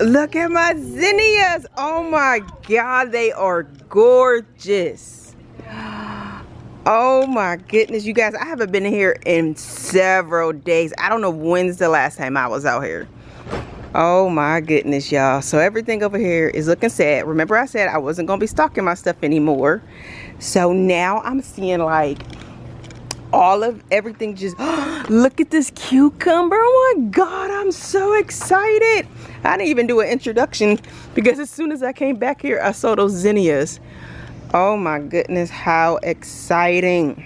Look at my zinnias. Oh my God, they are gorgeous. Oh my goodness, you guys, I haven't been here in several days. I don't know when's the last time I was out here. Oh my goodness, y'all. So everything over here is looking sad. Remember I said I wasn't gonna be stocking my stuff anymore. So now I'm seeing like all of everything just, look at this cucumber. Oh my God, I'm so excited. I didn't even do an introduction because as soon as I came back here, I saw those zinnias. Oh my goodness, how exciting.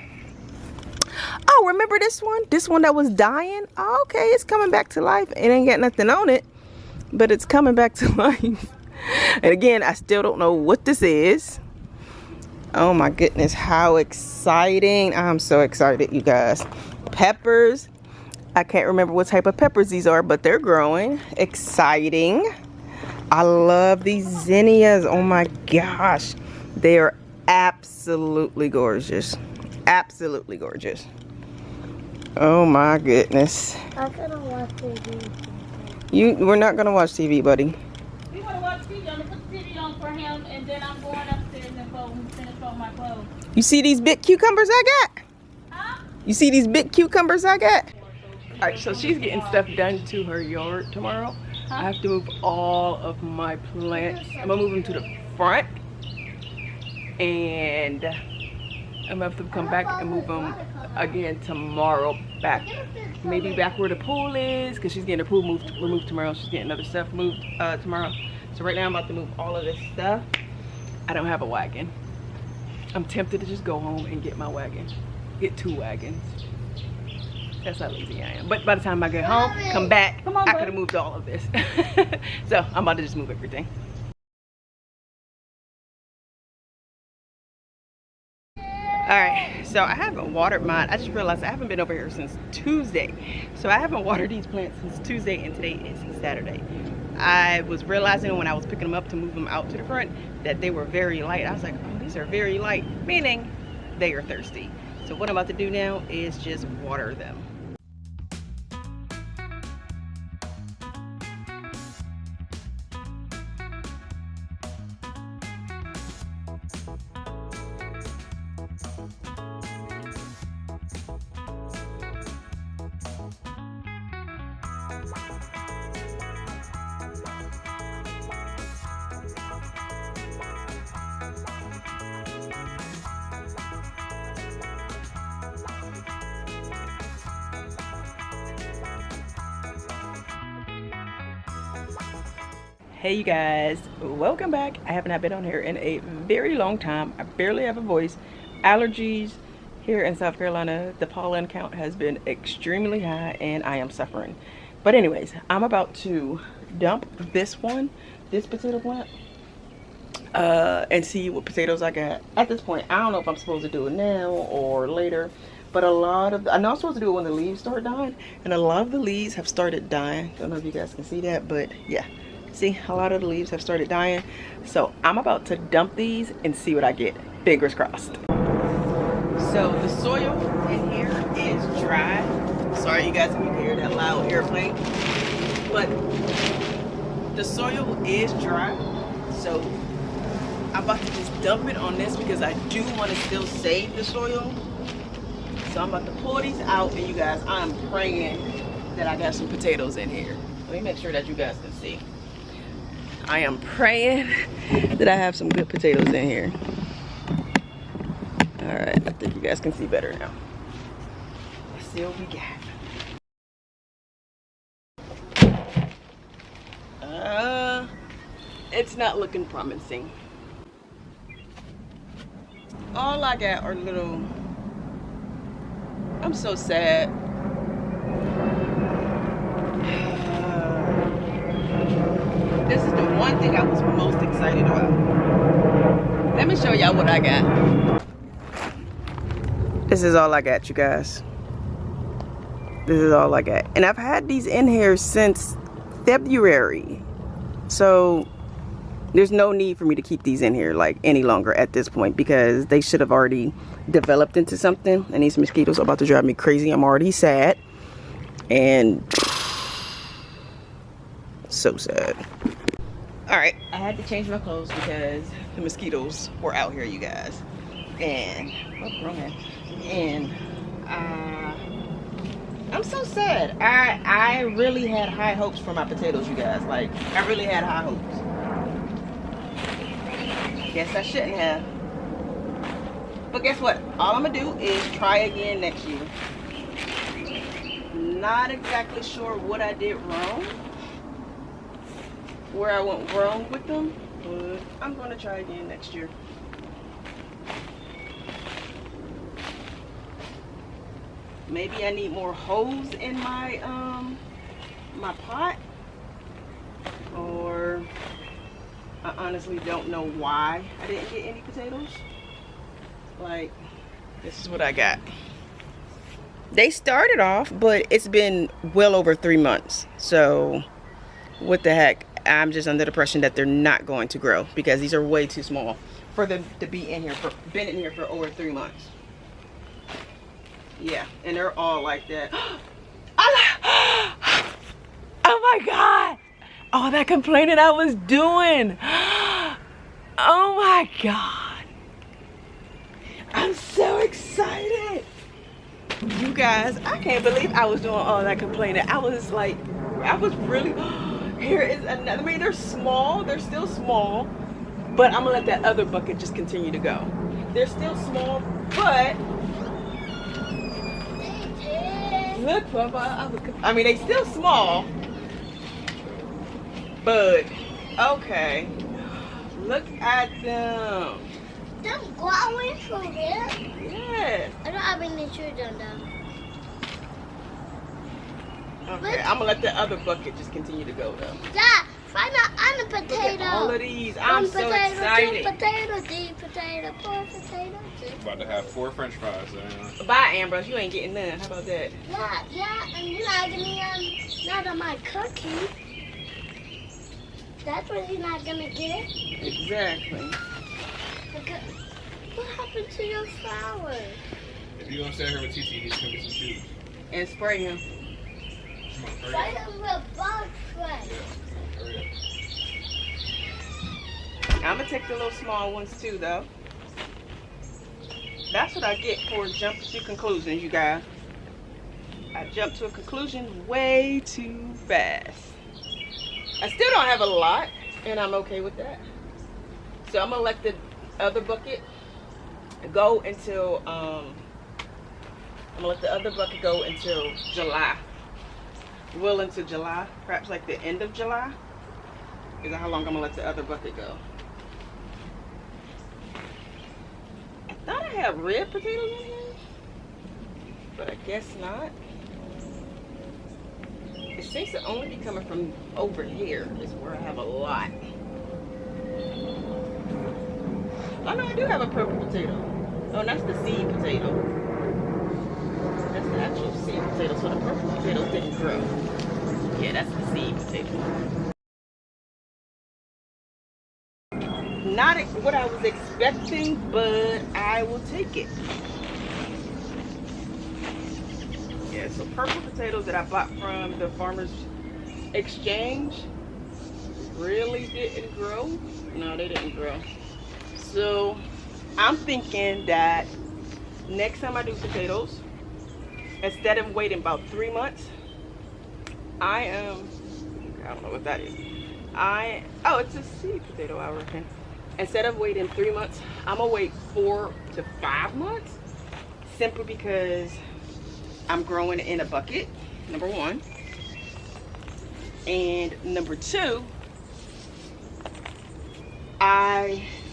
Oh, remember this one? This one that was dying? Oh, okay, it's coming back to life. It ain't got nothing on it, but it's coming back to life. And again, I still don't know what this is. Oh my goodness, how exciting. I'm so excited, you guys. Peppers. I can't remember what type of peppers these are, but they're growing. Exciting. I love these zinnias. Oh my gosh. They are absolutely gorgeous. Absolutely gorgeous. Oh my goodness. I'm gonna watch TV. We're not gonna watch TV, buddy. We want to watch TV. I'm gonna put the TV on for him, and then I'm going upstairs and go and finish all my clothes. You see these big cucumbers I got? Huh? You see these big cucumbers I got? All right, so she's getting stuff done to her yard tomorrow. I have to move all of my plants. I'm gonna move them to the front, and I'm gonna have to come back and move them again tomorrow back. Maybe back where the pool is, because she's getting her pool removed tomorrow. She's getting other stuff moved tomorrow. So right now I'm about to move all of this stuff. I don't have a wagon. I'm tempted to just go home and get my wagon. Get 2 wagons. That's how lazy I am. But by the time I get home, come back, I could have moved all of this. So I'm about to just move everything. Alright, so I haven't watered mine. I just realized I haven't been over here since Tuesday. So I haven't watered these plants since Tuesday, and today is Saturday. I was realizing when I was picking them up to move them out to the front that they were very light. I was like, oh, these are very light, meaning they are thirsty. So what I'm about to do now is just water them. Hey you guys, welcome back. I have not been on here in a very long time. I barely have a voice. Allergies here in South Carolina, the pollen count has been extremely high and I am suffering. But anyways, I'm about to dump this potato plant and see what potatoes I got. At this point, I don't know if I'm supposed to do it now or later, but I know I'm supposed to do it when the leaves start dying, and a lot of the leaves have started dying. Don't know if you guys can see that, but yeah. See, a lot of the leaves have started dying. So I'm about to dump these and see what I get. Fingers crossed. So the soil in here is dry. Sorry you guys if you hear that loud airplane. But the soil is dry. So I'm about to just dump it on this because I do want to still save the soil. So I'm about to pull these out, and you guys, I'm praying that I got some potatoes in here. Let me make sure that you guys can see. I am praying that I have some good potatoes in here. All right, I think you guys can see better now. Let's see what we got. It's not looking promising. All I got are little, I'm so sad. This is the one thing I was most excited about. Let me show y'all what I got. This is all I got, you guys. This is all I got. And I've had these in here since February. So there's no need for me to keep these in here like any longer at this point, because they should have already developed into something. And these mosquitoes are about to drive me crazy. I'm already sad. And so sad. All right, I had to change my clothes because the mosquitoes were out here, you guys. And wrong hand. And I'm so sad. I really had high hopes for my potatoes, you guys. Like, I really had high hopes. Guess I shouldn't have. But guess what? All I'm gonna do is try again next year. Not exactly sure what I did wrong, where I went wrong with them, but I'm gonna try again next year. Maybe I need more holes in my my pot, or I honestly don't know why I didn't get any potatoes. Like, this is what I got. They started off, but it's been well over 3 months. So what the heck? I'm just under the impression that they're not going to grow because these are way too small for them to be in here been in here for over 3 months. Yeah, and they're all like that. Oh my God! All that complaining I was doing. Oh my God! I'm so excited. You guys, I can't believe I was doing all that complaining. I was like, I was really, here is another, I mean, they're small, they're still small, but I'm gonna let that other bucket just continue to go. They're still small, but, look, Papa, I mean, they still small, but, okay, look at them. Them growing for real? Yes. I don't have any children though. Okay, I'm gonna let the other bucket just continue to go though. Dad, find out on a potato. Look at all of these. I'm so excited. 1 potato, 2 potato, 3 potato, 4 potato, 6 About to have 4 French fries. Bye, Ambrose. You ain't getting none. How about that? Yeah, and you're not gonna none of my cookie. That's what you're not gonna get. Exactly. Okay. What happened to your flowers? If you're gonna stay here with TT, he's gonna get some shoes. And spray him. Come on, hurry Try up. them with bug spray. Hurry I'm gonna take the little small ones too, though. That's what I get for jumping to conclusions, you guys. I jumped to a conclusion way too fast. I still don't have a lot, and I'm okay with that. So I'm gonna let the other bucket go until I'm gonna let the other bucket go until July. Well, into July, perhaps like the end of July. Is that how long I'm gonna let the other bucket go? I thought I had red potatoes in here, but I guess not. It seems to only be coming from over here is where I have a lot. Oh no, I do have a purple potato. Oh, that's the seed potato. That's the actual seed potato. So the purple potatoes didn't grow. Yeah, that's the seed potato. Not what I was expecting, but I will take it. Yeah, so purple potatoes that I bought from the Farmers Exchange really didn't grow. No, they didn't grow. So I'm thinking that next time I do potatoes, instead of waiting about 3 months, I don't know what that is. Oh, it's a seed potato, I reckon. Instead of waiting 3 months, I'm gonna wait 4 to 5 months, simply because I'm growing in a bucket, number one. And number two,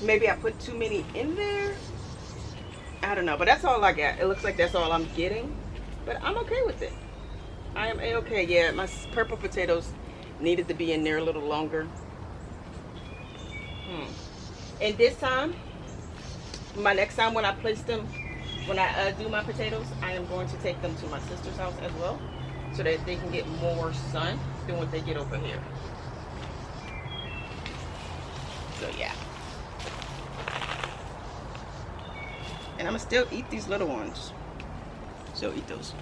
maybe I put too many in there. I don't know, but that's all I got. It looks like that's all I'm getting, but I'm okay with it. I am a-okay. Yeah, my purple potatoes needed to be in there a little longer. And this time, my next time when I place them, when I do my potatoes, I am going to take them to my sister's house as well, so that they can get more sun than what they get over here. So yeah. And I'm gonna still eat these little ones. Still eat those.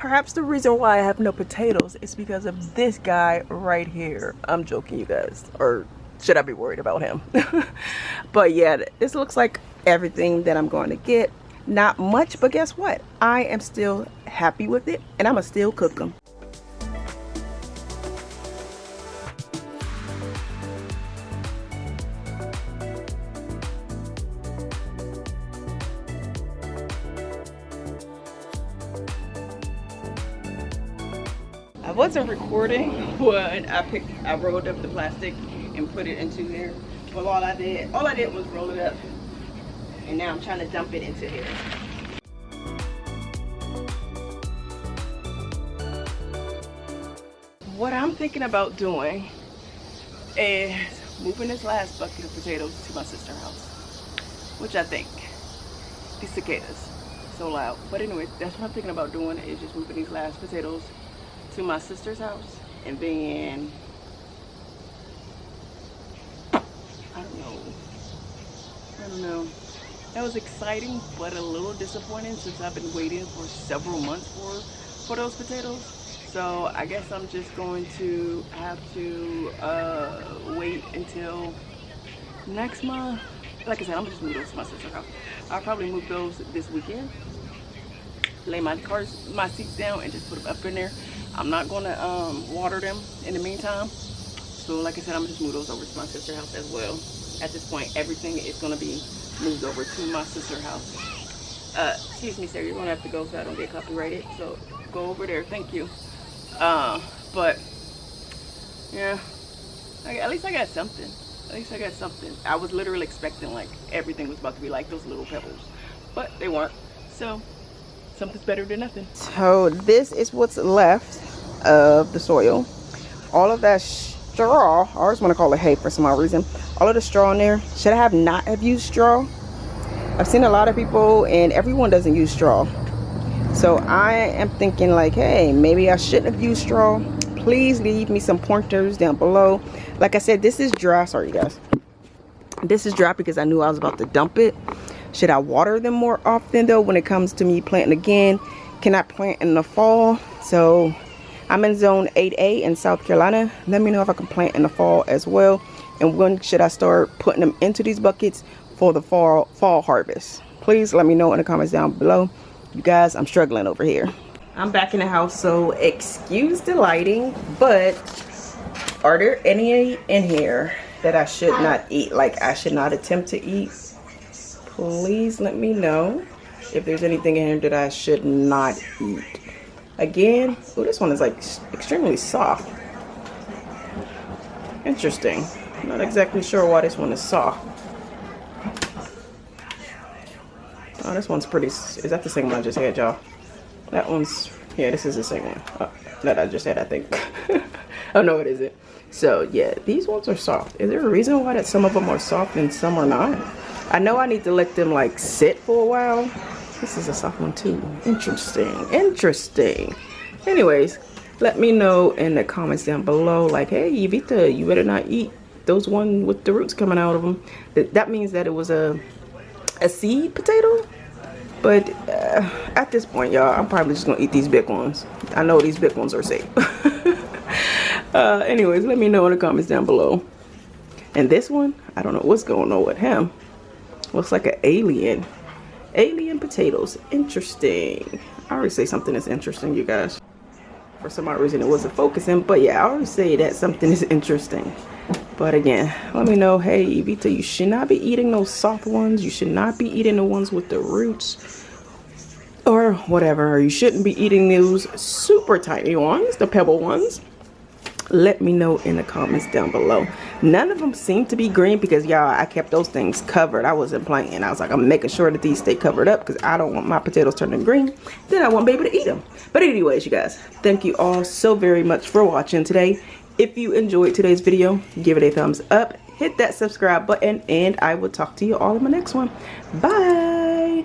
perhaps the reason why I have no potatoes is because of this guy right here. I'm joking, you guys, or should I be worried about him? But yeah, this looks like everything that I'm going to get. Not much, but guess what? I am still happy with it, and I'm gonna still cook them. I wasn't recording when I rolled up the plastic and put it into there. Well, all I did was roll it up, and now I'm trying to dump it into here. What I'm thinking about doing is moving this last bucket of potatoes to my sister's house, which I think these cicadas so loud. But anyway, that's what I'm thinking about doing, is just moving these last potatoes to my sister's house, and then I don't know. That was exciting, but a little disappointing since I've been waiting for several months for those potatoes. So I guess I'm just going to have to wait until next month. Like I said, I'm just move those to my sister's house. I'll probably move those this weekend. Lay my seats down and just put them up in there. I'm not gonna water them in the meantime. So like I said, I'm gonna just move those over to my sister's house as well. At this point, everything is gonna be moved over to my sister's house. Excuse me, sir, you're gonna have to go so I don't get copyrighted. So go over there, thank you. But yeah, at least I got something. At least I got something. I was literally expecting like everything was about to be like those little pebbles, but they weren't. So something's better than nothing. So this is what's left of the soil. All of that straw, I always want to call it hay for some odd reason. All of the straw in there. Should I not have used straw? I've seen a lot of people and everyone doesn't use straw. So I am thinking like, hey, maybe I shouldn't have used straw. Please leave me some pointers down below. Like I said, this is dry. Sorry, you guys. This is dry because I knew I was about to dump it. Should I water them more often though when it comes to me planting again? Can I plant in the fall? So I'm in zone 8A in South Carolina. Let me know if I can plant in the fall as well. And when should I start putting them into these buckets for the fall harvest? Please let me know in the comments down below. You guys, I'm struggling over here. I'm back in the house, so excuse the lighting, but are there any in here that I should not eat? Like I should not attempt to eat? Please let me know if there's anything in here that I should not eat. Again, oh, this one is like extremely soft. Interesting. I'm not exactly sure why this one is soft. Oh, this one's pretty. Is that the same one I just had, y'all? That one's, yeah, this is the same one that I just had, I think. Oh no, it isn't. So yeah, these ones are soft. Is there a reason why that some of them are soft and some are not? I know I need to let them like sit for a while. This is a soft one too. Interesting. Interesting. Anyways, let me know in the comments down below, like, hey, Evita, you better not eat those one with the roots coming out of them. That means that it was a seed potato. But at this point, y'all, I'm probably just gonna eat these big ones. I know these big ones are safe. Anyways, let me know in the comments down below. And this one, I don't know what's going on with him. Looks like an alien. Alien potatoes. Interesting. I always say something is interesting, you guys. For some odd reason, it wasn't focusing. But yeah, I always say that something is interesting. But again, let me know, hey, Evita, you should not be eating those soft ones. You should not be eating the ones with the roots or whatever. You shouldn't be eating those super tiny ones, the pebble ones. Let me know in the comments down below. None of them seem to be green because, y'all, I kept those things covered. I wasn't playing. I was like, I'm making sure that these stay covered up because I don't want my potatoes turning green. Then I won't be able to eat them. But anyways, you guys, thank you all so very much for watching today. If you enjoyed today's video, give it a thumbs up, hit that subscribe button, and I will talk to you all in my next one. Bye.